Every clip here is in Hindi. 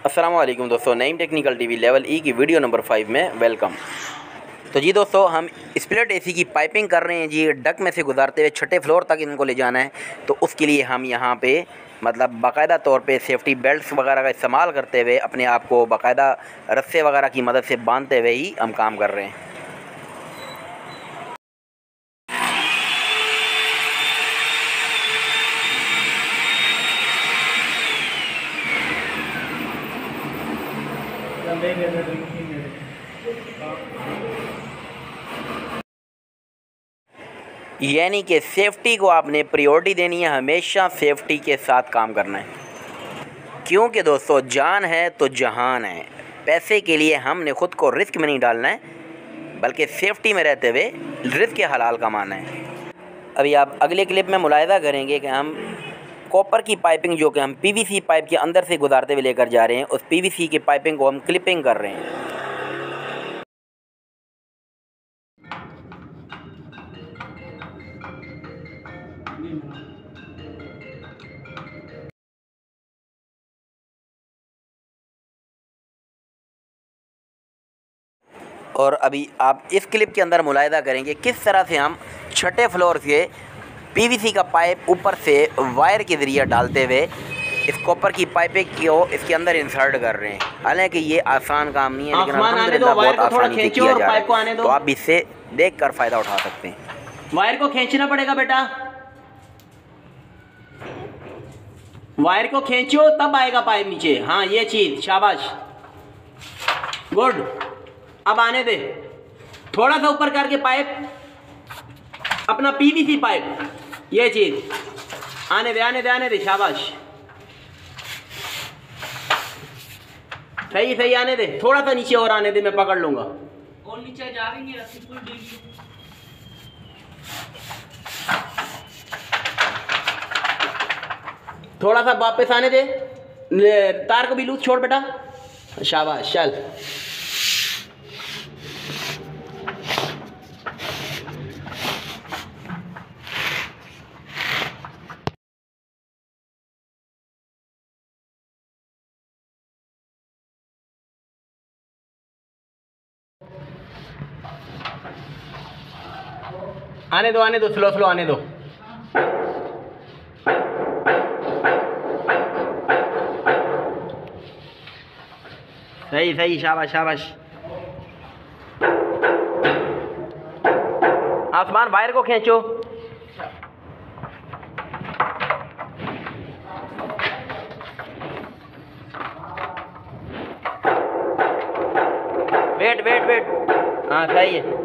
अस्सलाम वालेकुम दोस्तों, नईम टेक्निकल टीवी लेवल ई की वीडियो नंबर 5 में वेलकम। तो जी दोस्तों, हम स्प्लिट एसी की पाइपिंग कर रहे हैं जी। डक में से गुजारते हुए छठे फ्लोर तक इनको ले जाना है। तो उसके लिए हम यहाँ पे बाकायदा तौर पे सेफ्टी बेल्ट्स वगैरह का इस्तेमाल करते हुए अपने आप को बाकायदा रस्से वगैरह की मदद से बांधते हुए ही हम काम कर रहे हैं। यानी कि सेफ्टी को आपने प्रायोरिटी देनी है, हमेशा सेफ्टी के साथ काम करना है। क्योंकि दोस्तों, जान है तो जहान है। पैसे के लिए हमने ख़ुद को रिस्क में नहीं डालना है, बल्कि सेफ्टी में रहते हुए रिस्क के हलाल कमाना है। अभी आप अगले क्लिप में मुलाहिजा करेंगे कि हम कॉपर की पाइपिंग जो कि हम पीवीसी पाइप के अंदर से गुजारते हुए लेकर जा रहे हैं, उस पीवीसी की पाइपिंग को हम क्लिपिंग कर रहे हैं। और अभी आप इस क्लिप के अंदर मुलाहिजा करेंगे किस तरह से हम छठे फ्लोर से पीवीसी का पाइप ऊपर से वायर के ज़रिए डालते हुए इस कॉपर की पाइपिंग को इसके अंदर इंसर्ट कर रहे हैं। हालांकि ये आसान काम नहीं है, लेकिन अल्हम्दुलिल्लाह बहुत आसानी से किया जा रहा है। तो आप इससे देखकर फ़ायदा उठा सकते हैं। वायर को खींचना पड़ेगा बेटा, वायर को खींचो तब आएगा पाइप नीचे। हाँ, ये चीज़, शाबाश, गुड। अब आने दे, थोड़ा सा ऊपर करके पाइप, अपना पीवीसी पाइप, ये चीज़ आने दे, आने दे, आने दे, शाबाश, सही सही, आने दे, थोड़ा सा नीचे और आने दे, मैं पकड़ लूंगा। और नीचे जा रही है रस्सी फुल ढीली। थोड़ा सा वापस आने दे, तार को भी लूज छोड़ बेटा, शाबाश, चल। आने दो, स्लो स्लो आने दो। सही सही, शाबाश शाबाश। आसमान, वायर को खींचो। वेट वेट वेट, हाँ सही है।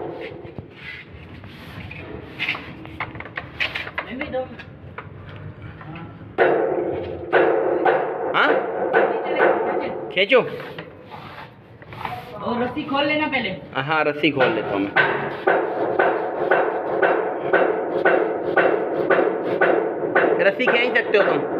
हाँ, खींचो और रस्सी खोल लेना पहले। हाँ, रस्सी खोल लेता हूँ मैं। रस्सी खींच सकते हो तुम।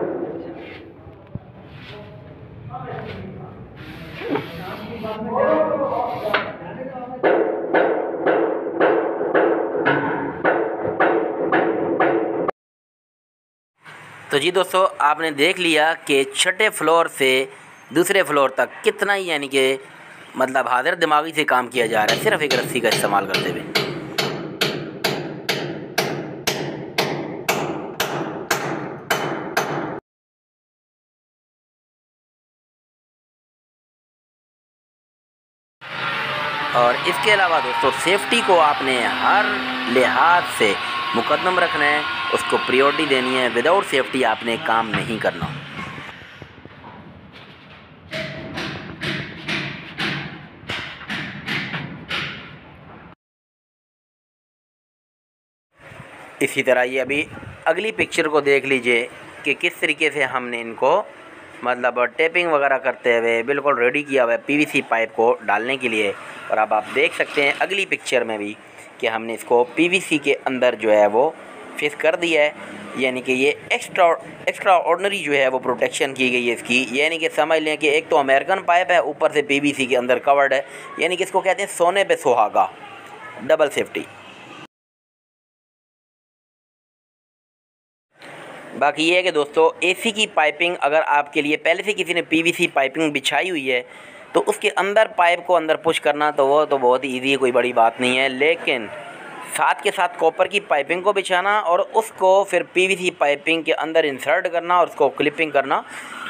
तो जी दोस्तों, आपने देख लिया कि छठे फ्लोर से दूसरे फ्लोर तक कितना ही यानी कि हाजिर दिमागी से काम किया जा रहा है, सिर्फ एक रस्सी का इस्तेमाल करते हुए। और इसके अलावा दोस्तों, सेफ्टी को आपने हर लिहाज से मुकद्दम रखना है, उसको प्रायोरिटी देनी है। विदाउट सेफ्टी आपने काम नहीं करना। इसी तरह ये अभी अगली पिक्चर को देख लीजिए कि किस तरीके से हमने इनको टेपिंग वगैरह करते हुए बिल्कुल रेडी किया हुआ है पीवीसी पाइप को डालने के लिए। और अब आप देख सकते हैं अगली पिक्चर में भी कि हमने इसको पीवीसी के अंदर जो है वो फिक्स कर दिया है। यानी कि ये एक्स्ट्रा ऑर्डिनरी जो है वो प्रोटेक्शन की गई है इसकी। यानी कि समझ लें कि एक तो अमेरिकन पाइप है, ऊपर से पीवीसी के अंदर कवर्ड है। यानी कि इसको कहते हैं सोने पे सुहागा, डबल सेफ्टी। बाकी ये है कि दोस्तों एसी की पाइपिंग अगर आपके लिए पहले से किसी ने पीवीसी पाइपिंग बिछाई हुई है तो उसके अंदर पाइप को अंदर पुश करना तो वो तो बहुत ईजी है, कोई बड़ी बात नहीं है। लेकिन साथ के साथ कॉपर की पाइपिंग को बिछाना और उसको फिर पीवीसी पाइपिंग के अंदर इंसर्ट करना और उसको क्लिपिंग करना,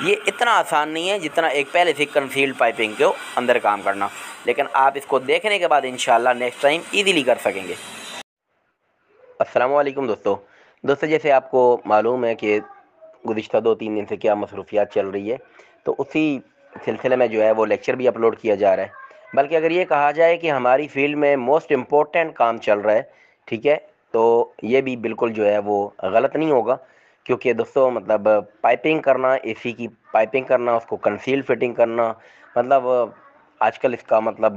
ये इतना आसान नहीं है जितना एक पहले से कंसील्ड पाइपिंग के अंदर काम करना। लेकिन आप इसको देखने के बाद इंशाल्लाह नेक्स्ट टाइम ईजीली कर सकेंगे। अस्सलाम वालेकुम दोस्तों जैसे आपको मालूम है कि गुज़िश्ता 2-3 दिन से क्या मसरूफियात चल रही है, तो उसी सिलसिले में जो है वो लेक्चर भी अपलोड किया जा रहा है। बल्कि अगर ये कहा जाए कि हमारी फील्ड में मोस्ट इम्पोर्टेंट काम चल रहा है, ठीक है, तो ये भी बिल्कुल जो है वो गलत नहीं होगा। क्योंकि दोस्तों मतलब पाइपिंग करना, एसी की पाइपिंग करना, उसको कंसील फिटिंग करना, मतलब आजकल इसका मतलब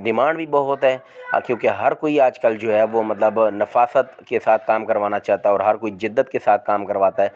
डिमांड भी बहुत है। क्योंकि हर कोई आजकल जो है वो मतलब नफासत के साथ काम करवाना चाहता है और हर कोई जिद्दत के साथ काम करवाता है।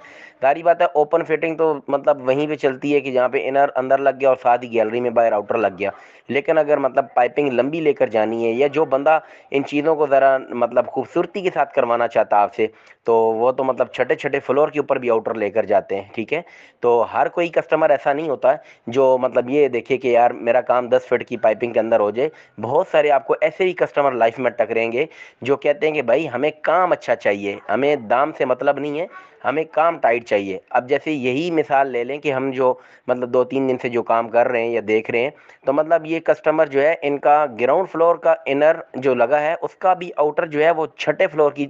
सारी बात है, ओपन फिटिंग तो मतलब वहीं पे चलती है कि जहाँ पे इनर अंदर लग गया और साथ ही गैलरी में बाहर आउटर लग गया। लेकिन अगर मतलब पाइपिंग लंबी लेकर जानी है या जो बंदा इन चीज़ों को ज़रा मतलब खूबसूरती के साथ करवाना चाहता है आपसे, तो वो तो मतलब छठे छठे फ्लोर के ऊपर भी आउटर लेकर जाते हैं, ठीक है। तो हर कोई कस्टमर ऐसा नहीं होता है जो मतलब ये देखे कि यार मेरा काम 10 फीट की पाइपिंग के अंदर हो जाए। बहुत सारे आपको ऐसे भी कस्टमर लाइफ में टकरेंगे जो कहते हैं कि भाई हमें काम अच्छा चाहिए, हमें दाम से मतलब नहीं है, हमें काम टाइट चाहिए। अब जैसे यही मिसाल ले लें कि हम जो मतलब 2-3 दिन से जो काम कर रहे हैं या देख रहे हैं, तो मतलब ये कस्टमर जो है इनका ग्राउंड फ्लोर का इनर जो लगा है उसका भी आउटर जो है वो छठे फ्लोर की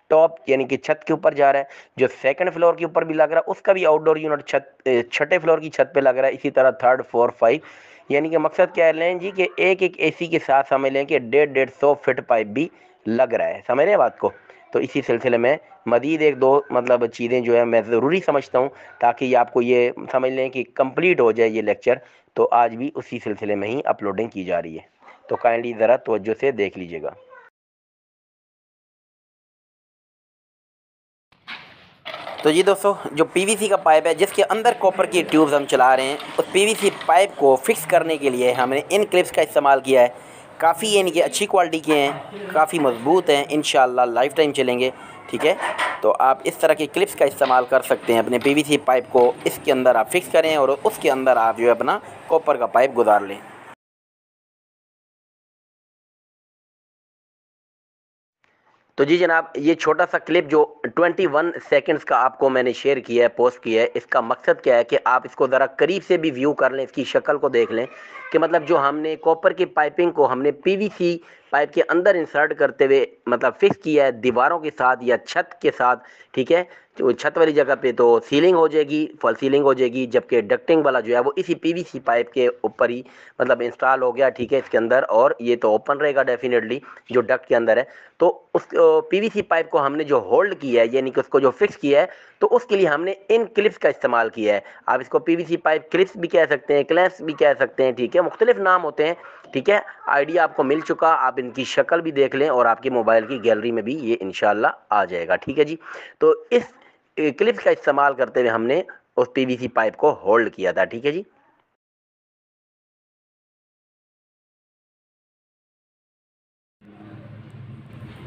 टॉप यानी कि छत के ऊपर जा रहा है। जो सेकंड फ्लोर के ऊपर भी लग रहा है उसका भी आउटडोर यूनिट छठे फ्लोर की छत पे लग रहा है। इसी तरह 3rd 4 5, यानी कि मकसद क्या है लें जी कि एक एक एसी के साथ समझ लें कि 150-150 फीट पाइप भी लग रहा है। समझ रहे हैं बात को। तो इसी सिलसिले में मज़ीद 1-2 मतलब चीज़ें जो है मैं ज़रूरी समझता हूँ ताकि आपको ये समझ लें कि कंप्लीट हो जाए ये लेक्चर। तो आज भी उसी सिलसिले में ही अपलोडिंग की जा रही है, तो काइंडली ज़रा तवज्जो से देख लीजिएगा। तो जी दोस्तों, जो पीवीसी का पाइप है जिसके अंदर कॉपर की ट्यूब्स हम चला रहे हैं, उस पीवीसी पाइप को फिक्स करने के लिए हमने इन क्लिप्स का इस्तेमाल किया है। काफ़ी यानी कि अच्छी क्वालिटी के हैं, काफ़ी मजबूत हैं, इंशाल्लाह लाइफ टाइम चलेंगे, ठीक है। तो आप इस तरह के क्लिप्स का इस्तेमाल कर सकते हैं। अपने पीवीसी पाइप को इसके अंदर आप फिक्स करें और उसके अंदर आप जो है अपना कॉपर का पाइप गुजार लें। तो जी जनाब, ये छोटा सा क्लिप जो 21 सेकंड्स का आपको मैंने शेयर किया है, पोस्ट किया है, इसका मकसद क्या है कि आप इसको ज़रा करीब से भी व्यू कर लें, इसकी शक्ल को देख लें कि मतलब जो हमने कॉपर की पाइपिंग को हमने पीवीसी पाइप के अंदर इंसर्ट करते हुए मतलब फिक्स किया है दीवारों के साथ या छत के साथ, ठीक है। तो छत वाली जगह पे तो सीलिंग हो जाएगी, फॉल सीलिंग हो जाएगी, जबकि डक्टिंग वाला जो है वो इसी पीवीसी पाइप के ऊपर ही मतलब इंस्टॉल हो गया, ठीक है, इसके अंदर। और ये तो ओपन रहेगा डेफिनेटली जो डक्ट के अंदर है। तो उस पीवीसी पाइप को हमने जो होल्ड किया है यानी कि उसको जो फिक्स किया है, तो उसके लिए हमने इन क्लिप्स का इस्तेमाल किया है। आप इसको पीवीसी पाइप क्लिप्स भी कह सकते हैं, क्लैंप्स भी कह सकते हैं, ठीक है, मुख्तलिफ नाम होते हैं, ठीक है। आइडिया आपको मिल चुका, आप इनकी शक्ल भी देख लें और आपके मोबाइल की गैलरी में भी ये इंशाल्लाह आ जाएगा, ठीक है जी। तो इस क्लिप्स का इस्तेमाल करते हुए हमने उस पीवीसी पाइप को होल्ड किया था, ठीक है जी।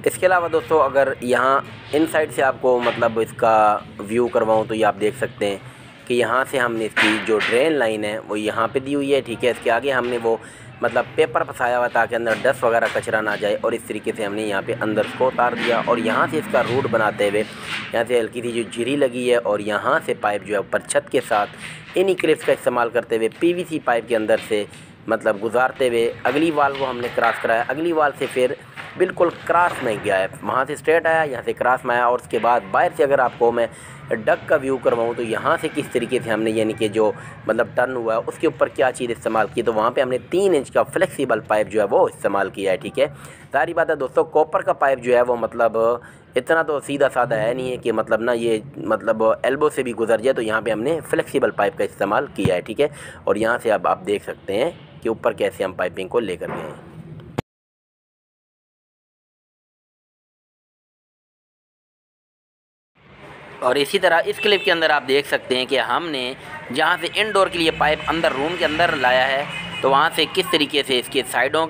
इसके अलावा दोस्तों अगर यहाँ इन साइड से आपको मतलब इसका व्यू करवाऊँ तो ये आप देख सकते हैं कि यहाँ से हमने इसकी जो ड्रेन लाइन है वो यहाँ पे दी हुई है, ठीक है। इसके आगे हमने वो मतलब पेपर फंसाया हुआ ताकि अंदर डस्ट वगैरह कचरा ना जाए, और इस तरीके से हमने यहाँ पे अंदर इसको उतार दिया। और यहाँ से इसका रूट बनाते हुए यहाँ से हल्की सी जो झिरी लगी है और यहाँ से पाइप जो है ऊपर छत के साथ इन्हीं क्लिप्स का इस्तेमाल करते हुए पीवीसी पाइप के अंदर से मतलब गुजारते हुए अगली वाल को हमने क्रॉस कराया। अगली वाल से फिर बिल्कुल क्रॉस में गया है, वहाँ से स्ट्रेट आया, यहाँ से क्रॉस में आया। और उसके बाद बाहर से अगर आपको मैं डक का व्यू करवाऊँ तो यहाँ से किस तरीके से हमने यानी कि जो मतलब टर्न हुआ है उसके ऊपर क्या चीज़ इस्तेमाल की, तो वहाँ पे हमने 3 इंच का फ्लेक्सिबल पाइप जो है वो इस्तेमाल किया है, ठीक है। सारी बात है दोस्तों, कॉपर का पाइप जो है वो मतलब इतना तो सीधा साधा है नहीं है कि मतलब ना ये मतलब एल्बो से भी गुजर जाए, तो यहाँ पे हमने फ्लेक्सिबल पाइप का इस्तेमाल किया है, ठीक है। और यहाँ से अब आप देख सकते हैं कि ऊपर कैसे हम पाइपिंग को लेकर गए हैं। और इसी तरह इस क्लिप के अंदर आप देख सकते हैं कि हमने जहाँ से इनडोर के लिए पाइप अंदर रूम के अंदर लाया है, तो वहाँ से किस तरीके से इसके साइडों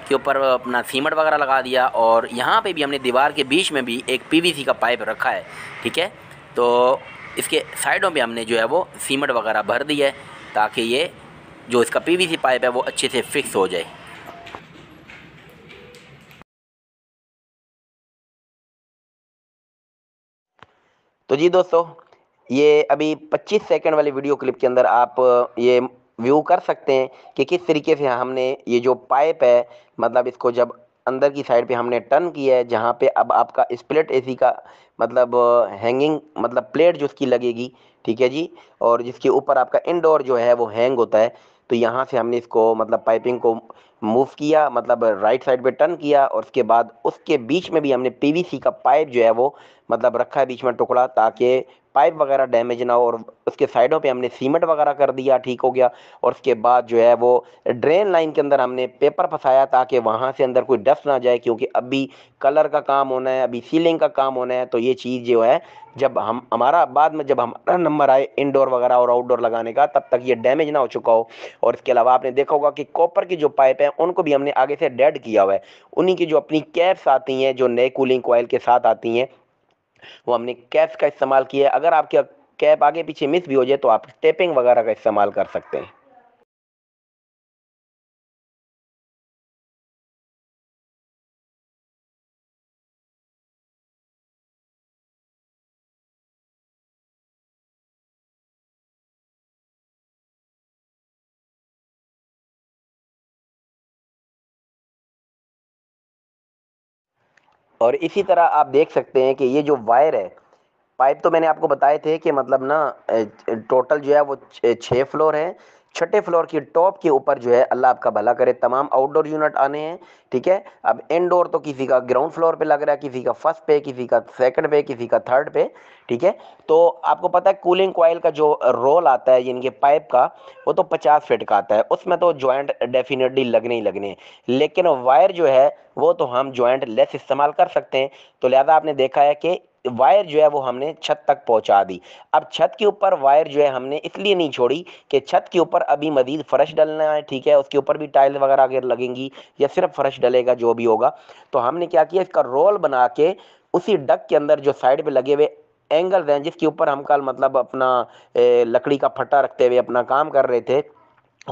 के ऊपर अपना सीमेंट वगैरह लगा दिया। और यहाँ पे भी हमने दीवार के बीच में भी एक पीवीसी का पाइप रखा है, ठीक है। तो इसके साइडों पे हमने जो है वो सीमेंट वगैरह भर दिया है ताकि ये जो इसका पीवीसी पाइप है वो अच्छे से फिक्स हो जाए। तो जी दोस्तों, ये अभी 25 सेकंड वाली वीडियो क्लिप के अंदर आप ये व्यू कर सकते हैं कि किस तरीके से हमने ये जो पाइप है, मतलब इसको जब अंदर की साइड पे हमने टर्न किया है, जहाँ पे अब आपका स्प्लिट एसी का मतलब हैंगिंग मतलब प्लेट जो उसकी लगेगी, ठीक है जी, और जिसके ऊपर आपका इंडोर जो है वो हैंग होता है। तो यहाँ से हमने इसको मतलब पाइपिंग को मूव किया, मतलब राइट साइड पे टर्न किया, और उसके बाद उसके बीच में भी हमने पीवीसी का पाइप जो है वो मतलब रखा है बीच में टुकड़ा, ताकि पाइप वगैरह डैमेज ना हो। और उसके साइडों पे हमने सीमेंट वगैरह कर दिया, ठीक हो गया। और उसके बाद जो है वो ड्रेन लाइन के अंदर हमने पेपर फंसाया ताकि वहाँ से अंदर कोई डस्ट ना जाए, क्योंकि अभी कलर का काम होना है, अभी सीलिंग का काम होना है। तो ये चीज़ जो है जब हम हमारा बाद में जब हमारा नंबर आए इंडोर वगैरह और आउटडोर लगाने का, तब तक ये डैमेज ना हो चुका हो। और इसके अलावा आपने देखा होगा कि कॉपर की जो पाइप है उनको भी हमने आगे से डेड किया हुआ है। उन्हीं की जो अपनी कैप्स आती हैं, जो नए कूलिंग कॉइल के साथ आती हैं, वो हमने कैप्स का इस्तेमाल किया है। अगर आपके कैप आगे पीछे मिस भी हो जाए तो आप टेपिंग वगैरह का इस्तेमाल कर सकते हैं। और इसी तरह आप देख सकते हैं कि ये जो वायर है, पाइप तो मैंने आपको बताए थे कि मतलब ना टोटल जो है वो 6 फ्लोर है। छठे फ्लोर की टॉप के ऊपर जो है, अल्लाह आपका भला करे, तमाम आउटडोर यूनिट आने हैं, ठीक है। अब इनडोर तो किसी का ग्राउंड फ्लोर पे लग रहा है, किसी का फर्स्ट पे, किसी का सेकंड पे, किसी का थर्ड पे, ठीक है। तो आपको पता है कूलिंग कॉइल का जो रोल आता है यानी कि पाइप का, वो तो 50 फीट का आता है, उसमें तो जॉइंट डेफिनेटली लगने ही लगने हैं। लेकिन वायर जो है वो तो हम जॉइंट लेस इस्तेमाल कर सकते हैं। तो लिहाजा आपने देखा है कि वायर जो है वो हमने छत तक पहुंचा दी। अब छत के ऊपर वायर जो है हमने इसलिए नहीं छोड़ी कि छत के ऊपर अभी मजीद फर्श डलना है, ठीक है, उसके ऊपर भी टाइल वगैरह अगर लगेंगी या सिर्फ फर्श डलेगा जो भी होगा। तो हमने क्या किया, इसका रोल बना के उसी डक के अंदर जो साइड पे लगे हुए एंगल हैं, जिसके ऊपर हम कल मतलब अपना लकड़ी का फट्टा रखते हुए अपना काम कर रहे थे,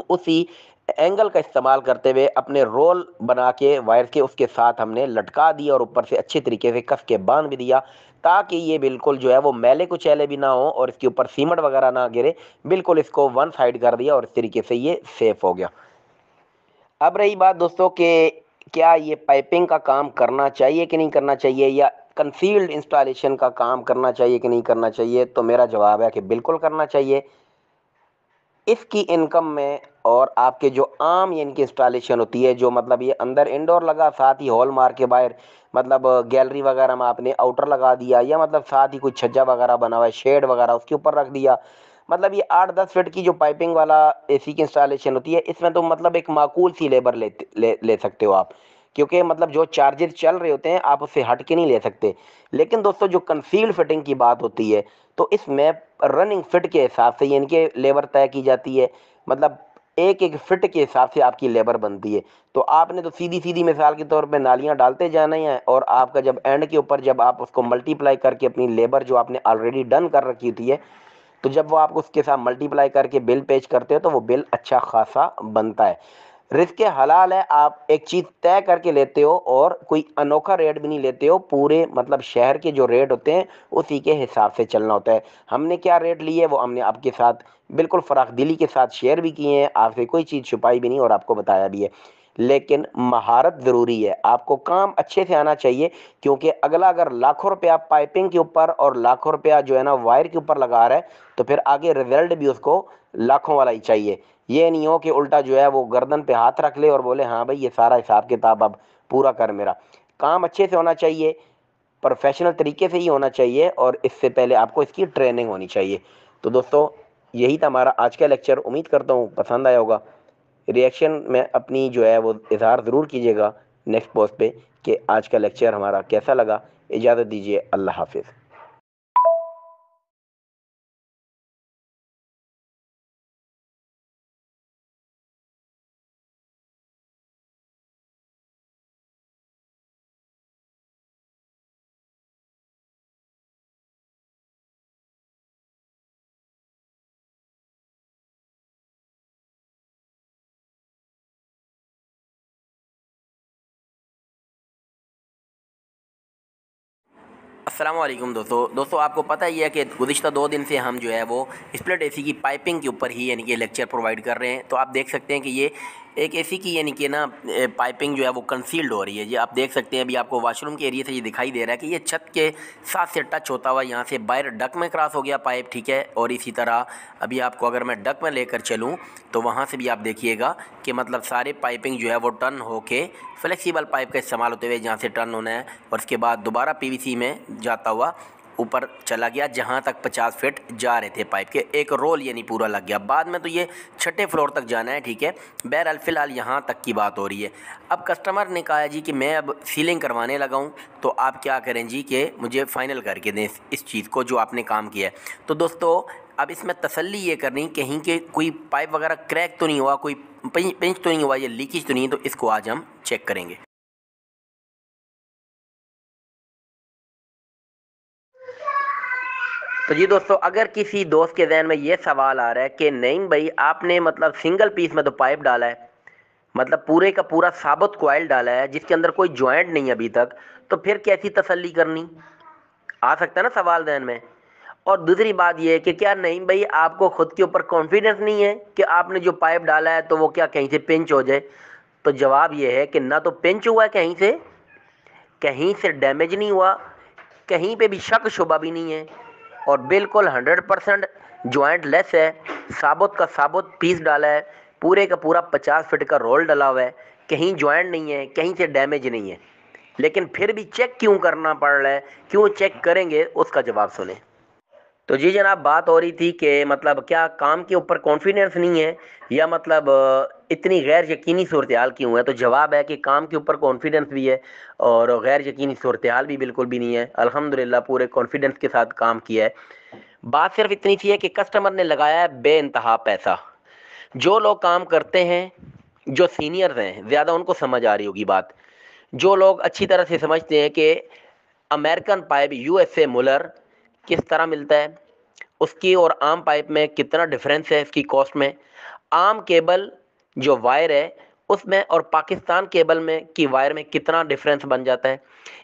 उसी एंगल का इस्तेमाल करते हुए अपने रोल बना के वायर के उसके साथ हमने लटका दिया और ऊपर से अच्छे तरीके से कस के बांध भी दिया, ताकि ये बिल्कुल जो है वो मैले कुचैले भी ना हो और इसके ऊपर सीमेंट वगैरह ना गिरे। बिल्कुल इसको वन साइड कर दिया और इस तरीके से ये सेफ हो गया। अब रही बात दोस्तों कि क्या ये पाइपिंग का काम करना चाहिए कि नहीं करना चाहिए, या कंसील्ड इंस्टॉलेशन का काम करना चाहिए कि नहीं करना चाहिए, तो मेरा जवाब है कि बिल्कुल करना चाहिए। इसकी इनकम में और आपके जो आम यानी कि इंस्टॉलेशन होती है, जो मतलब ये अंदर इंडोर लगा, साथ ही हॉल मार के बाहर मतलब गैलरी वगैरह में आपने आउटर लगा दिया, या मतलब साथ ही कोई छज्जा वगैरह बना हुआ है, शेड वगैरह उसके ऊपर रख दिया, मतलब ये 8-10 फीट की जो पाइपिंग वाला एसी की इंस्टॉलेशन होती है, इसमें तो मतलब एक माकूल सी लेबर ले सकते हो आप, क्योंकि मतलब जो चार्जेस चल रहे होते हैं आप उससे हट के नहीं ले सकते। लेकिन दोस्तों जो कंसील्ड फिटिंग की बात होती है, तो इसमें रनिंग फिट के हिसाब से यानी कि लेबर तय की जाती है, मतलब एक एक फिट के हिसाब से आपकी लेबर बनती है। तो आपने तो सीधी सीधी मिसाल के तौर पे नालियां डालते जाना ही है, और आपका जब एंड के ऊपर जब आप उसको मल्टीप्लाई करके अपनी लेबर जो आपने ऑलरेडी डन कर रखी होती है, तो जब वो आप उसके साथ मल्टीप्लाई करके बिल पेश करते हो तो वो बिल अच्छा खासा बनता है। रिस्क हलाल है, आप एक चीज़ तय करके लेते हो और कोई अनोखा रेट भी नहीं लेते हो, पूरे मतलब शहर के जो रेट होते हैं उसी के हिसाब से चलना होता है। हमने क्या रेट लिए वो हमने आपके साथ बिल्कुल फराख दिली के साथ शेयर भी किए हैं, आपसे कोई चीज़ छुपाई भी नहीं और आपको बताया भी है। लेकिन महारत ज़रूरी है, आपको काम अच्छे से आना चाहिए, क्योंकि अगला अगर लाखों रुपया पाइपिंग के ऊपर और लाखों रुपया जो है ना वायर के ऊपर लगा रहा है, तो फिर आगे रिजल्ट भी उसको लाखों वाला ही चाहिए। ये नहीं हो कि उल्टा जो है वो गर्दन पे हाथ रख ले और बोले हाँ भाई ये सारा हिसाब किताब अब पूरा कर मेरा। काम अच्छे से होना चाहिए, प्रोफेशनल तरीके से ही होना चाहिए, और इससे पहले आपको इसकी ट्रेनिंग होनी चाहिए। तो दोस्तों यही था हमारा आज का लेक्चर, उम्मीद करता हूँ पसंद आया होगा। रिएक्शन में अपनी जो है वो इजहार ज़रूर कीजिएगा नेक्स्ट पोस्ट पे कि आज का लेक्चर हमारा कैसा लगा। इजाज़त दीजिए, अल्लाह हाफिज़। अस्सलाम वालेकुम दोस्तों आपको पता ही है कि गुज़िश्ता 2 दिन से हम जो है वो स्प्लिट एसी की पाइपिंग के ऊपर ही यानी कि लेक्चर प्रोवाइड कर रहे हैं। तो आप देख सकते हैं कि ये एक एसी की यानी कि ना पाइपिंग जो है वो कंसील्ड हो रही है। ये आप देख सकते हैं, अभी आपको वॉशरूम के एरिया से ये दिखाई दे रहा है कि ये छत के साथ से टच होता हुआ यहाँ से बाहर डक में क्रॉस हो गया पाइप, ठीक है। और इसी तरह अभी आपको अगर मैं डक में लेकर चलूँ तो वहाँ से भी आप देखिएगा कि मतलब सारे पाइपिंग जो है वो टर्न होके फ्लेक्सिबल पाइप का इस्तेमाल होते हुए जहाँ से टर्न होना है और उसके बाद दोबारा पीवीसी में जाता हुआ ऊपर चला गया जहाँ तक 50 फीट जा रहे थे पाइप के, एक रोल यानी पूरा लग गया। बाद में तो ये 6ठे फ्लोर तक जाना है, ठीक है। बहरहाल फ़िलहाल यहाँ तक की बात हो रही है। अब कस्टमर ने कहा जी कि मैं अब सीलिंग करवाने लगा हूँ, तो आप क्या करें जी कि मुझे फ़ाइनल करके दें इस चीज़ को जो आपने काम किया है। तो दोस्तों अब इसमें तसल्ली ये करनी कहीं के कोई पाइप वगैरह क्रैक तो नहीं हुआ, कोई पिंच तो नहीं हुआ, ये लीकेज तो नहीं, तो इसको आज हम चेक करेंगे। तो जी दोस्तों, अगर किसी दोस्त के जहन में ये सवाल आ रहा है कि नहीं भाई आपने मतलब सिंगल पीस में तो पाइप डाला है, मतलब पूरे का पूरा साबुत कॉइल डाला है जिसके अंदर कोई जॉइंट नहीं है अभी तक, तो फिर कैसी तसल्ली करनी, आ सकता है ना सवाल जहन में। और दूसरी बात ये है कि क्या नहीं भाई आपको खुद के ऊपर कॉन्फिडेंस नहीं है कि आपने जो पाइप डाला है तो वो क्या कहीं से पिंच हो जाए। तो जवाब ये है कि ना तो पिंच हुआ है कहीं से डैमेज नहीं हुआ, कहीं पे भी शक शुबा भी नहीं है और बिल्कुल 100% जॉइंट लेस है। साबुत का साबुत पीस डाला है, पूरे का पूरा 50 फीट का रोल डला हुआ है, कहीं जॉइंट नहीं है, कहीं से डैमेज नहीं है। लेकिन फिर भी चेक क्यों करना पड़ रहा है, क्यों चेक करेंगे, उसका जवाब सुने। तो जी जनाब, बात हो रही थी कि मतलब क्या काम के ऊपर कॉन्फिडेंस नहीं है या मतलब इतनी गैर यकीनी सूरत हाल क्यों है। तो जवाब है कि काम के ऊपर कॉन्फिडेंस भी है और गैर यकीनी सूरत हाल भी बिल्कुल भी नहीं है। अल्हम्दुलिल्लाह पूरे कॉन्फिडेंस के साथ काम किया है। बात सिर्फ इतनी सी है कि कस्टमर ने लगाया है बेइंतहा पैसा। जो लोग काम करते हैं, जो सीनियर्स हैं, ज़्यादा उनको समझ आ रही होगी बात। जो लोग अच्छी तरह से समझते हैं कि अमेरिकन पाइप यूएसए मुलर किस तरह मिलता है, उसकी और आम पाइप में कितना डिफरेंस है इसकी कॉस्ट में, आम केबल जो वायर है उसमें और पाकिस्तान केबल में की वायर में कितना डिफरेंस बन जाता है,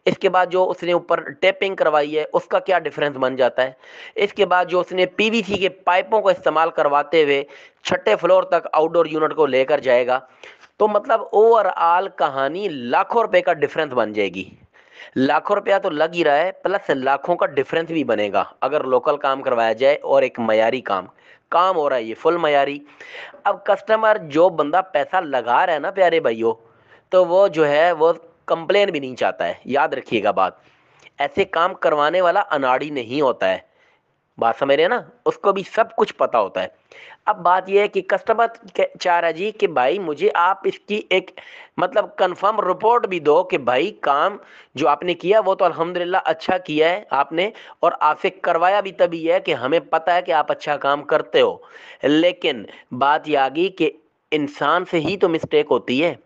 इसके बाद जो उसने ऊपर टेपिंग करवाई है उसका क्या डिफरेंस बन जाता है, इसके बाद जो उसने पीवीसी के पाइपों को इस्तेमाल करवाते हुए 6ठे फ्लोर तक आउटडोर यूनिट को लेकर जाएगा, तो मतलब ओवरऑल कहानी लाखों रुपए का डिफरेंस बन जाएगी। लाखों रुपया तो लग ही रहा है, प्लस लाखों का डिफरेंस भी बनेगा अगर लोकल काम करवाया जाए और एक मयारी काम हो रहा है ये फुल मयारी। अब कस्टमर जो बंदा पैसा लगा रहा है ना प्यारे भाइयों, तो वो जो है वो कंप्लेन भी नहीं चाहता है। याद रखिएगा बात, ऐसे काम करवाने वाला अनाड़ी नहीं होता है, बात समझ रहे हैं ना, उसको भी सब कुछ पता होता है। अब बात यह है कि कस्टमर चाह रहा है जी कि भाई मुझे आप इसकी एक मतलब कंफर्म रिपोर्ट भी दो कि भाई काम जो आपने किया वो तो अल्हम्दुलिल्लाह अच्छा किया है आपने, और आपसे करवाया भी तभी है कि हमें पता है कि आप अच्छा काम करते हो। लेकिन बात यह आ गई कि इंसान से ही तो मिस्टेक होती है,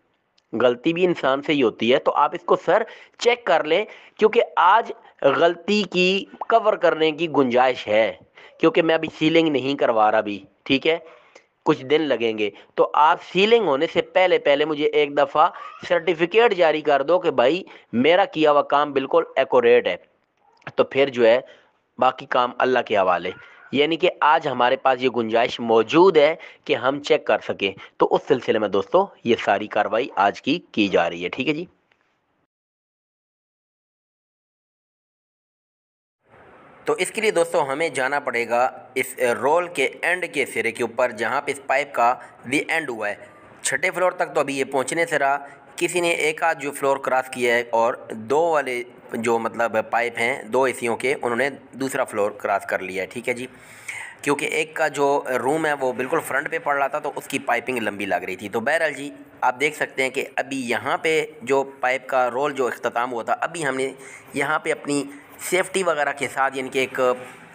गलती भी इंसान से ही होती है। तो आप इसको सर चेक कर लें, क्योंकि आज गलती की कवर करने की गुंजाइश है, क्योंकि मैं अभी सीलिंग नहीं करवा रहा अभी, ठीक है, कुछ दिन लगेंगे। तो आप सीलिंग होने से पहले पहले मुझे एक दफ़ा सर्टिफिकेट जारी कर दो कि भाई मेरा किया हुआ काम बिल्कुल एक्यूरेट है, तो फिर जो है बाकी काम अल्लाह के हवाले। यानी कि आज हमारे पास ये गुंजाइश मौजूद है कि हम चेक कर सकें। तो उस सिलसिले में दोस्तों ये सारी कार्रवाई आज की जा रही है, ठीक है जी। तो इसके लिए दोस्तों हमें जाना पड़ेगा इस रोल के एंड के सिरे के ऊपर, जहाँ पे इस पाइप का दी एंड हुआ है। 6ठे फ्लोर तक तो अभी ये पहुँचने से रहा, किसी ने एक आध जो फ्लोर क्रॉस किया है और 2 वाले जो मतलब पाइप हैं 2 एसियों के, उन्होंने दूसरा फ्लोर क्रॉस कर लिया है, ठीक है जी। क्योंकि एक का जो रूम है वो बिल्कुल फ्रंट पे पड़ रहा था, तो उसकी पाइपिंग लंबी लग रही थी। तो बहरहाल जी आप देख सकते हैं कि अभी यहाँ पे जो पाइप का रोल जो इख्तिताम हुआ था, अभी हमने यहाँ पे अपनी सेफ्टी वगैरह के साथ यानी कि एक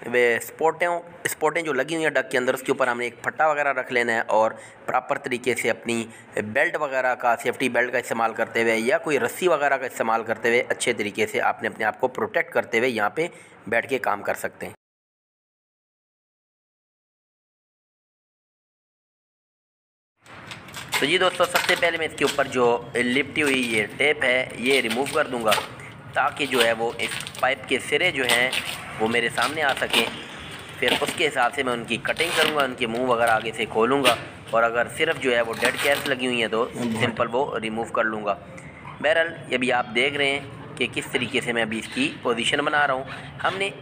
वे स्पोर्टें जो लगी हुई हैं डक के अंदर, उसके ऊपर हमने एक फट्टा वगैरह रख लेना है और प्रॉपर तरीके से अपनी बेल्ट वगैरह का, सेफ्टी बेल्ट का इस्तेमाल करते हुए या कोई रस्सी वगैरह का इस्तेमाल करते हुए अच्छे तरीके से आपने अपने आप को प्रोटेक्ट करते हुए यहाँ पे बैठ के काम कर सकते हैं। तो जी दोस्तों, सबसे पहले मैं इसके ऊपर जो लिपटी हुई ये टेप है ये रिमूव कर दूंगा। ताकि जो है वो इस पाइप के सिरे जो हैं वो मेरे सामने आ सकें। फिर उसके हिसाब से मैं उनकी कटिंग करूँगा, उनके मुंह वगैरह आगे से खोलूँगा, और अगर सिर्फ जो है वो डेड कैप्स लगी हुई हैं तो सिंपल वो रिमूव कर लूँगा। बहरहाल ये भी आप देख रहे हैं कि किस तरीके से मैं अभी इसकी पोजीशन बना रहा हूँ। हमने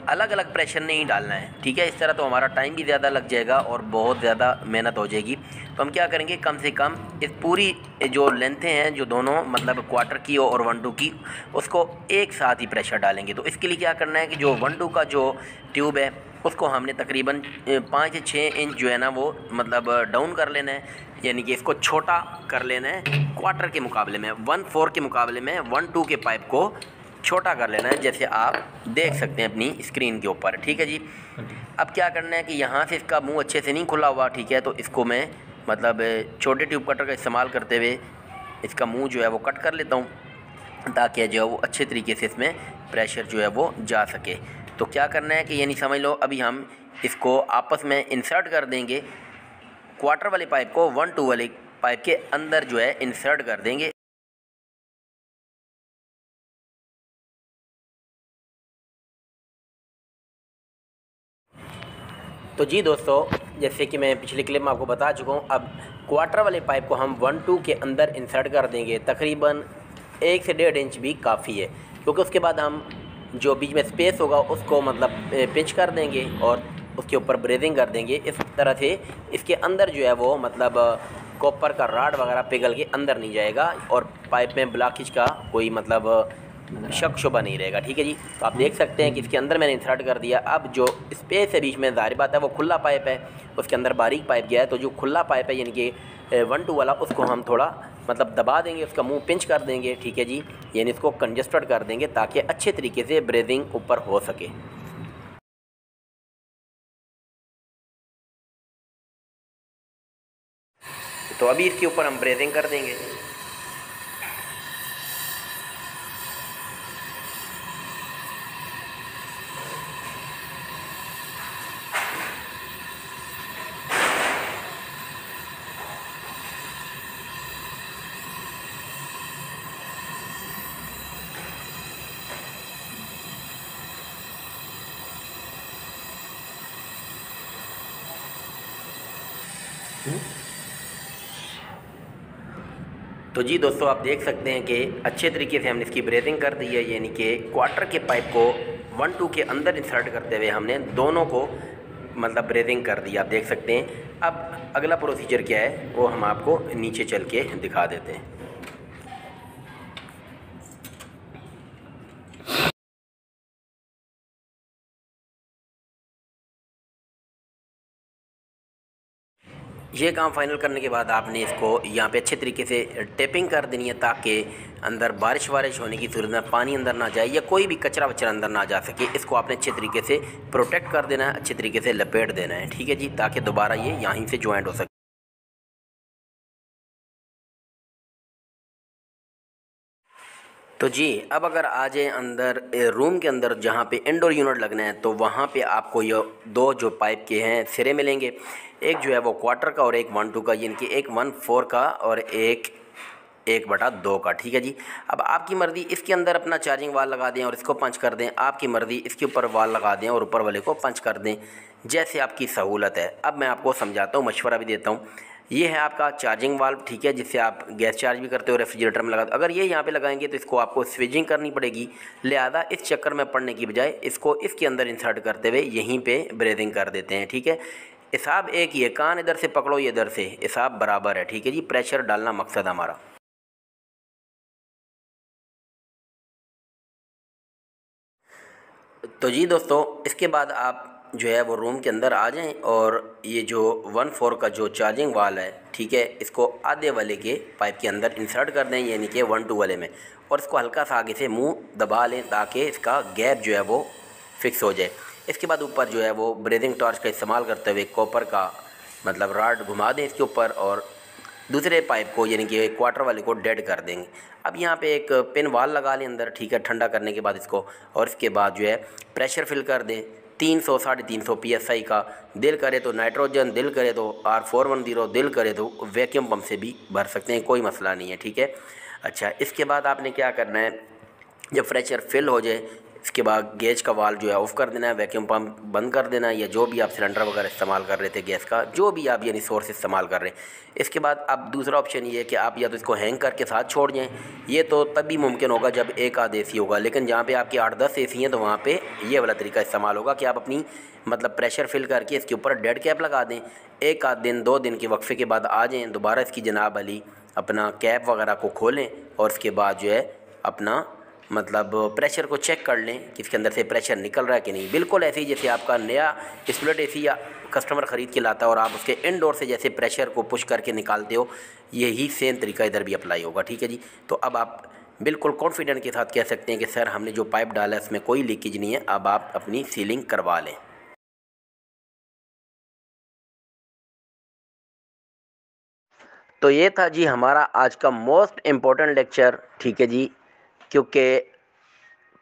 अलग अलग प्रेशर नहीं डालना है, ठीक है। इस तरह तो हमारा टाइम भी ज़्यादा लग जाएगा और बहुत ज़्यादा मेहनत हो जाएगी। तो हम क्या करेंगे, कम से कम इस पूरी जो लेंथें हैं जो दोनों मतलब क्वार्टर की और 1/2 की, उसको एक साथ ही प्रेशर डालेंगे। तो इसके लिए क्या करना है कि जो 1/2 का जो ट्यूब है उसको हमने तकरीबन 5 से 6 इंच जो है ना वो मतलब डाउन कर लेना है, यानी कि इसको छोटा कर लेना है क्वार्टर के मुकाबले में, 1/4 के मुकाबले में 1/2 के पाइप को छोटा कर लेना है, जैसे आप देख सकते हैं अपनी स्क्रीन के ऊपर, ठीक है जी। अब क्या करना है कि यहाँ से इसका मुंह अच्छे से नहीं खुला हुआ, ठीक है, तो इसको मैं मतलब छोटे ट्यूब कटर का इस्तेमाल करते हुए इसका मुंह जो है वो कट कर लेता हूँ, ताकि जो है वो अच्छे तरीके से इसमें प्रेशर जो है वो जा सके। तो क्या करना है कि यानी समझ लो अभी हम इसको आपस में इंसर्ट कर देंगे, क्वार्टर वाले पाइप को 1/2 वाले पाइप के अंदर जो है इंसर्ट कर देंगे। तो जी दोस्तों, जैसे कि मैं पिछले क्लिप में आपको बता चुका हूँ, अब क्वार्टर वाले पाइप को हम 1/2 के अंदर इंसर्ट कर देंगे। तकरीबन 1 से 1.5 इंच भी काफ़ी है, क्योंकि उसके बाद हम जो बीच में स्पेस होगा उसको मतलब पिंच कर देंगे और उसके ऊपर ब्रेजिंग कर देंगे। इस तरह से इसके अंदर जो है वो मतलब कॉपर का राड वगैरह पिघल के अंदर नहीं जाएगा और पाइप में ब्लॉकेज का कोई मतलब शक शुबा नहीं रहेगा, ठीक है जी। तो आप देख सकते हैं कि इसके अंदर मैंने इंसर्ट कर दिया। अब जो स्पेस है बीच में, ज़ाहिर बात है वो खुला पाइप है, उसके अंदर बारीक पाइप गया है, तो जो खुला पाइप है यानी कि 1/2 वाला, उसको हम थोड़ा मतलब दबा देंगे, उसका मुंह पिंच कर देंगे, ठीक है जी, यानी इसको कंजस्टेड कर देंगे ताकि अच्छे तरीके से ब्रेजिंग ऊपर हो सके। तो अभी इसके ऊपर हम ब्रेजिंग कर देंगे। तो जी दोस्तों, आप देख सकते हैं कि अच्छे तरीके से हमने इसकी ब्रेजिंग कर दी है, यानी कि क्वार्टर के पाइप को 1/2 के अंदर इंसर्ट करते हुए हमने दोनों को मतलब ब्रेजिंग कर दी, आप देख सकते हैं। अब अगला प्रोसीजर क्या है वो हम आपको नीचे चल के दिखा देते हैं। ये काम फाइनल करने के बाद आपने इसको यहाँ पे अच्छे तरीके से टेपिंग कर देनी है, ताकि अंदर बारिश वारिश होने की सूरत में पानी अंदर ना जाए या कोई भी कचरा वचरा अंदर ना जा सके। इसको आपने अच्छे तरीके से प्रोटेक्ट कर देना है, अच्छे तरीके से लपेट देना है, ठीक है जी, ताकि दोबारा ये यहीं से ज्वाइंट हो सके। तो जी अब अगर आ जाए अंदर रूम के अंदर जहाँ पे इंडोर यूनिट लगना है, तो वहाँ पे आपको ये दो जो पाइप के हैं सिरे मिलेंगे, एक जो है वो क्वार्टर का और एक 1/2 का, यानी कि एक 1/4 का और एक 1/2 का, ठीक है जी। अब आपकी मर्ज़ी, इसके अंदर अपना चार्जिंग वाल लगा दें और इसको पंच कर दें, आपकी मर्ज़ी इसके ऊपर वाल लगा दें और ऊपर वाले को पंच कर दें, जैसे आपकी सहूलत है। अब मैं आपको समझाता हूँ, मशवरा भी देता हूँ। ये है आपका चार्जिंग वाल्व, ठीक है, जिससे आप गैस चार्ज भी करते हो, रेफ्रिजरेटर में लगाते हो। अगर ये यहाँ पे लगाएंगे तो इसको आपको स्विचिंग करनी पड़ेगी, लिहाजा इस चक्कर में पड़ने की बजाय इसको इसके अंदर इंसर्ट करते हुए यहीं पे ब्रेजिंग कर देते हैं, ठीक है। हिसाब एक ही है, कान इधर से पकड़ो, ये इधर से, हिसाब बराबर है, ठीक है जी। प्रेशर डालना मकसद हमारा। तो जी दोस्तों, इसके बाद आप जो है वो रूम के अंदर आ जाएं और ये जो 1/4 का जो चार्जिंग वाल है, ठीक है, इसको आधे वाले के पाइप के अंदर इंसर्ट कर दें, यानी कि 1/2 वाले में, और इसको हल्का सा आगे से मुंह दबा लें ताकि इसका गैप जो है वो फिक्स हो जाए। इसके बाद ऊपर जो है वो ब्रेजिंग टॉर्च का इस्तेमाल करते हुए कॉपर का मतलब राड घुमा दें इसके ऊपर और दूसरे पाइप को यानी कि क्वार्टर वाले को डेड कर देंगे। अब यहाँ पे एक पिन वाल लगा लें अंदर, ठीक है, ठंडा करने के बाद इसको, और इसके बाद जो है प्रेशर फिल कर दें 300 350 PSI का। दिल करे तो नाइट्रोजन, दिल करे तो R410, दिल करे तो वैक्यूम पंप से भी भर सकते हैं, कोई मसला नहीं है, ठीक है। अच्छा, इसके बाद आपने क्या करना है, जब प्रेशर फिल हो जाए इसके बाद गेज का वाल्व जो है ऑफ़ कर देना है, वैक्यूम पम्प बंद कर देना है, या जो भी आप सिलेंडर वगैरह इस्तेमाल कर रहे थे गैस का, जो भी आप यानी सोर्स इस्तेमाल कर रहे हैं। इसके बाद अब दूसरा ऑप्शन ये है कि आप या तो इसको हैंग करके साथ छोड़ जाएँ, ये तो तभी मुमकिन होगा जब एक आध AC होगा, लेकिन जहाँ पे आपके 8-10 AC हैं तो वहाँ पे ये वाला तरीका इस्तेमाल होगा कि आप अपनी मतलब प्रेशर फिल करके इसके ऊपर डेड कैप लगा दें, एक आध दिन 2 दिन के वक्फे के बाद आ जाएँ, दोबारा इसकी जनाब अली अपना कैप वगैरह को खोलें और उसके बाद जो है अपना मतलब प्रेशर को चेक कर लें कि इसके अंदर से प्रेशर निकल रहा है कि नहीं। बिल्कुल ऐसे ही जैसे आपका नया स्प्लिट AC या कस्टमर ख़रीद के लाता है और आप उसके इनडोर से जैसे प्रेशर को पुश करके निकालते हो, यही सेम तरीका इधर भी अप्लाई होगा। ठीक है जी, तो अब आप बिल्कुल कॉन्फिडेंट के साथ कह सकते हैं कि सर हमने जो पाइप डाला है उसमें कोई लीकेज नहीं है, अब आप अपनी सीलिंग करवा लें। तो ये था जी हमारा आज का मोस्ट इम्पोर्टेंट लेक्चर। ठीक है जी, क्योंकि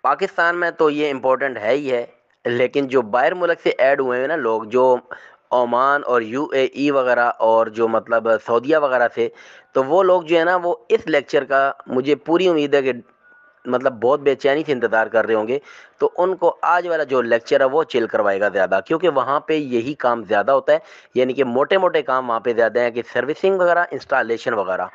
पाकिस्तान में तो ये इम्पोर्टेंट है ही है, लेकिन जो बाहर मुल्क से ऐड हुए हैं ना लोग, जो ओमान और UAE वगैरह और जो मतलब सऊदीया वगैरह से, तो वो लोग जो है ना वो इस लेक्चर का मुझे पूरी उम्मीद है कि मतलब बहुत बेचैनी से इंतज़ार कर रहे होंगे। तो उनको आज वाला जो लेक्चर है वो चिल करवाएगा ज़्यादा, क्योंकि वहाँ पे यही काम ज़्यादा होता है, यानी कि मोटे मोटे काम वहाँ पे ज़्यादा है कि सर्विसिंग वगैरह, इंस्टॉलेशन वगैरह।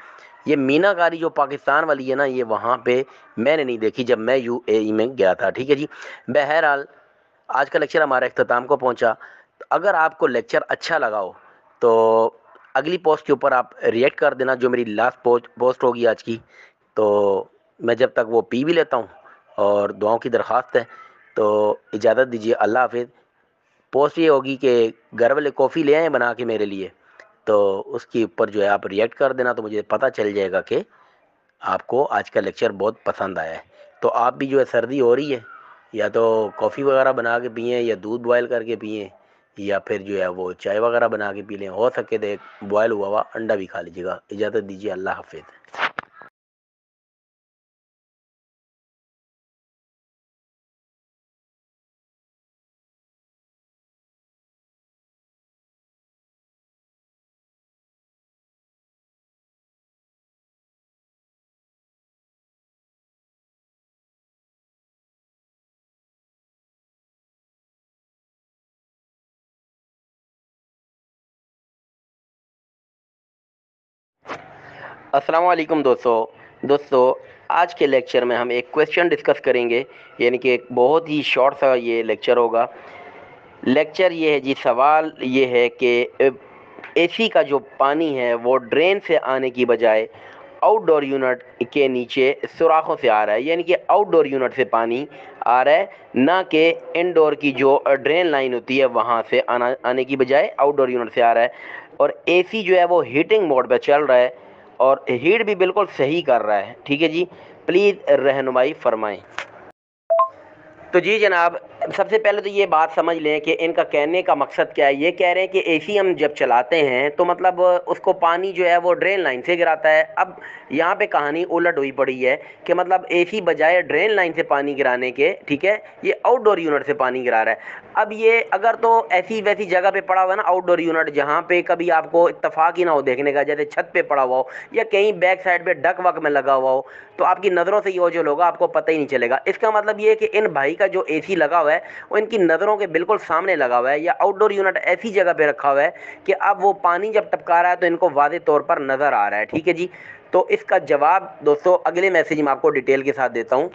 ये मीनाकारी जो पाकिस्तान वाली है ना, ये वहाँ पे मैंने नहीं देखी जब मैं UAE में गया था। ठीक है जी, बहरहाल आज का लेक्चर हमारा इख्तिताम को पहुँचा। तो अगर आपको लेक्चर अच्छा लगा हो तो अगली पोस्ट के ऊपर आप रिएक्ट कर देना, जो मेरी लास्ट पोस्ट होगी आज की। तो मैं जब तक वो पी भी लेता हूँ और दुआओं की दरख्वास्त है, तो इजाज़त दीजिए, अल्लाह हाफिज़। पोस्ट ये होगी कि घर वाले कॉफ़ी ले आए बना के मेरे लिए, तो उसके ऊपर जो है आप रिएक्ट कर देना, तो मुझे पता चल जाएगा कि आपको आज का लेक्चर बहुत पसंद आया है। तो आप भी जो है सर्दी हो रही है, या तो कॉफ़ी वगैरह बना के पिएँ, या दूध बॉयल करके पिएँ, या फिर जो है वो चाय वगैरह बना के पी लें। हो सके तो एक बॉयल हुआ हुआ अंडा भी खा लीजिएगा। इजाज़त दीजिए, अल्लाह हाफिज़। अस्सलाम वालेकुम दोस्तों, आज के लेक्चर में हम एक क्वेश्चन डिस्कस करेंगे, यानी कि एक बहुत ही शॉर्ट सा ये लेक्चर होगा। लेक्चर ये है जी, सवाल ये है कि AC का जो पानी है वो ड्रेन से आने की बजाय आउटडोर यूनिट के नीचे सुराखों से आ रहा है, यानी कि आउटडोर यूनिट से पानी आ रहा है, ना कि इनडोर की जो ड्रेन लाइन होती है वहाँ से आने की बजाय आउटडोर यूनिट से आ रहा है। और AC जो है वो हीटिंग मोड पे चल रहा है और हीट भी बिल्कुल सही कर रहा है। ठीक है जी, प्लीज़ रहनुमाई फरमाएं। तो जी जनाब, सबसे पहले तो ये बात समझ लें कि इनका कहने का मकसद क्या है। ये कह रहे हैं कि AC हम जब चलाते हैं तो मतलब उसको पानी जो है वो ड्रेन लाइन से गिराता है। अब यहाँ पे कहानी उलट हुई पड़ी है कि मतलब AC बजाय ड्रेन लाइन से पानी गिराने के, ठीक है, ये आउटडोर यूनिट से पानी गिरा रहा है। अब ये अगर तो ऐसी वैसी जगह पे पड़ा हुआ है ना आउटडोर यूनिट, जहाँ पे कभी आपको इत्तेफाक ही ना हो देखने का, जैसे छत पे पड़ा हुआ हो या कहीं बैक साइड पे डक वक में लगा हुआ हो, तो आपकी नज़रों से ये ओझल होगा, आपको पता ही नहीं चलेगा। इसका मतलब ये है कि इन भाई का जो AC लगा हुआ है वो इनकी नज़रों के बिल्कुल सामने लगा हुआ है, या आउटडोर यूनिट ऐसी जगह पे रखा हुआ है कि अब वो पानी जब टपका रहा है तो इनको वाज़े तौर पर नज़र आ रहा है। ठीक है जी, तो इसका जवाब दोस्तों अगले मैसेज में आपको डिटेल के साथ देता हूँ।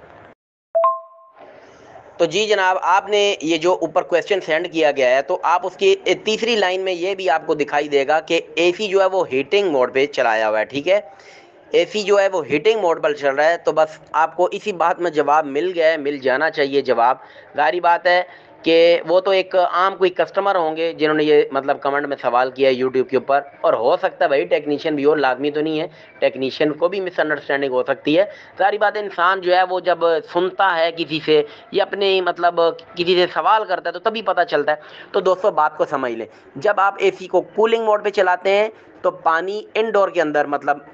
तो जी जनाब, आपने ये जो ऊपर क्वेश्चन सेंड किया गया है, तो आप उसकी तीसरी लाइन में ये भी आपको दिखाई देगा कि AC जो है वो हीटिंग मोड पे चलाया हुआ है। ठीक है, AC जो है वो हीटिंग मोड पर चल रहा है। तो बस आपको इसी बात में जवाब मिल गया है, मिल जाना चाहिए जवाब। जाहिर बात है कि वो तो एक आम कोई कस्टमर होंगे जिन्होंने ये मतलब कमेंट में सवाल किया है यूट्यूब के ऊपर, और हो सकता है भाई टेक्नीशियन भी हो, लाजमी तो नहीं है, टेक्नीशियन को भी मिसअंडरस्टैंडिंग हो सकती है। सारी बात इंसान जो है वो जब सुनता है किसी से या अपने मतलब किसी से सवाल करता है तो तभी पता चलता है। तो दोस्तों बात को समझ लें, जब आप AC को कूलिंग मोड पे चलाते हैं तो पानी इनडोर के अंदर मतलब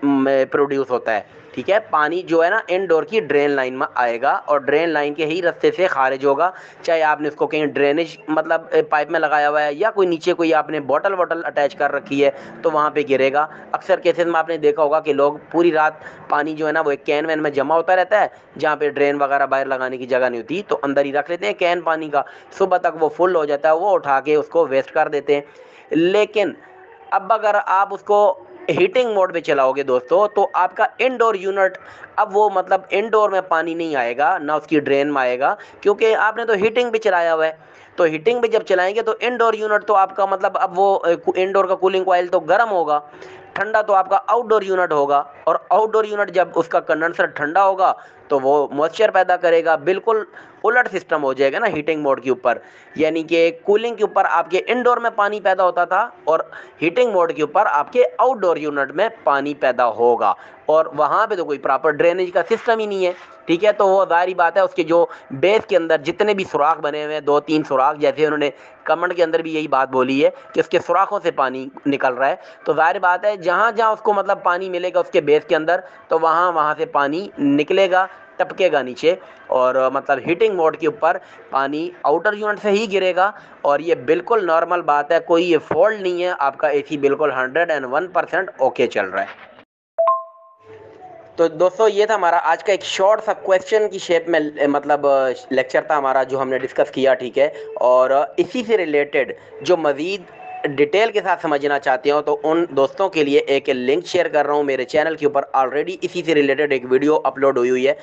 प्रोड्यूस होता है, ठीक है। पानी जो है ना इनडोर की ड्रेन लाइन में आएगा और ड्रेन लाइन के ही रास्ते से खारिज होगा। चाहे आपने उसको कहीं ड्रेनेज मतलब पाइप में लगाया हुआ है या कोई नीचे कोई आपने बॉटल अटैच कर रखी है तो वहाँ पे गिरेगा। अक्सर केसेस में आपने देखा होगा कि लोग पूरी रात पानी जो है ना वो एक कैन वैन में जमा होता रहता है, जहाँ पे ड्रेन वगैरह बाहर लगाने की जगह नहीं होती, तो अंदर ही रख लेते हैं कैन पानी का। सुबह तक वो फुल हो जाता है, वो उठा के उसको वेस्ट कर देते हैं। लेकिन अब अगर आप उसको हीटिंग मोड पे चलाओगे दोस्तों, तो आपका इंडोर यूनिट अब वो मतलब इंडोर में पानी नहीं आएगा, ना उसकी ड्रेन में आएगा, क्योंकि आपने तो हीटिंग पे चलाया हुआ है। तो हीटिंग पे जब चलाएंगे तो इंडोर यूनिट तो आपका मतलब अब वो इंडोर का कूलिंग कॉइल तो गर्म होगा, ठंडा तो आपका आउटडोर यूनिट होगा। और आउटडोर यूनिट जब उसका कंडेंसर ठंडा होगा तो वो मॉइस्चर पैदा करेगा। बिल्कुल उलट सिस्टम हो जाएगा ना हीटिंग मोड के ऊपर, यानी कि कूलिंग के ऊपर आपके इंडोर में पानी पैदा होता था और हीटिंग मोड के ऊपर आपके आउटडोर यूनिट में पानी पैदा होगा। और वहाँ पे तो कोई प्रॉपर ड्रेनेज का सिस्टम ही नहीं है, ठीक है। तो वो ज़ाहिर बात है उसके जो बेस के अंदर जितने भी सुराख बने हुए हैं, 2-3 सुराख, जैसे उन्होंने कमेंट के अंदर भी यही बात बोली है कि उसके सुराखों से पानी निकल रहा है, तो ज़ाहिर बात है जहाँ जहाँ उसको मतलब पानी मिलेगा उसके बेस के अंदर, तो वहाँ वहाँ से पानी निकलेगा, टपकेगा नीचे। और मतलब हीटिंग मोड के ऊपर पानी आउटर यूनिट से ही गिरेगा। और ये बिल्कुल नॉर्मल बात है, कोई ये फॉल्ट नहीं है, आपका एसी बिल्कुल 101% ओके चल रहा है। तो दोस्तों ये था हमारा आज का एक शॉर्ट सा क्वेश्चन की शेप में मतलब लेक्चर था हमारा जो हमने डिस्कस किया, ठीक है। और इसी से रिलेटेड जो मज़ीद डिटेल के साथ समझना चाहते हो तो उन दोस्तों के लिए एक लिंक शेयर कर रहा हूँ मेरे चैनल के ऊपर। ऑलरेडी इसी से रिलेटेड एक वीडियो अपलोड हुई है,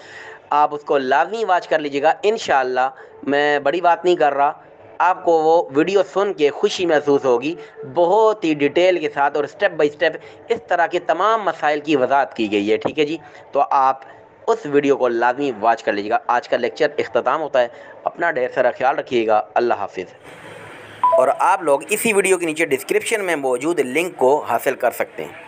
आप उसको लाजमी वॉच कर लीजिएगा इंशाल्लाह। मैं बड़ी बात नहीं कर रहा, आपको वो वीडियो सुन के खुशी महसूस होगी। बहुत ही डिटेल के साथ और स्टेप बाय स्टेप इस तरह के तमाम मसाइल की वजाहत की गई है, ठीक है जी। तो आप उस वीडियो को लाजमी वॉच कर लीजिएगा। आज का लेक्चर इख्तिताम होता है, अपना ढेर सारा ख्याल रखिएगा। अल्लाह हाफिज़। और आप लोग इसी वीडियो के नीचे डिस्क्रिप्शन में मौजूद लिंक को हासिल कर सकते हैं।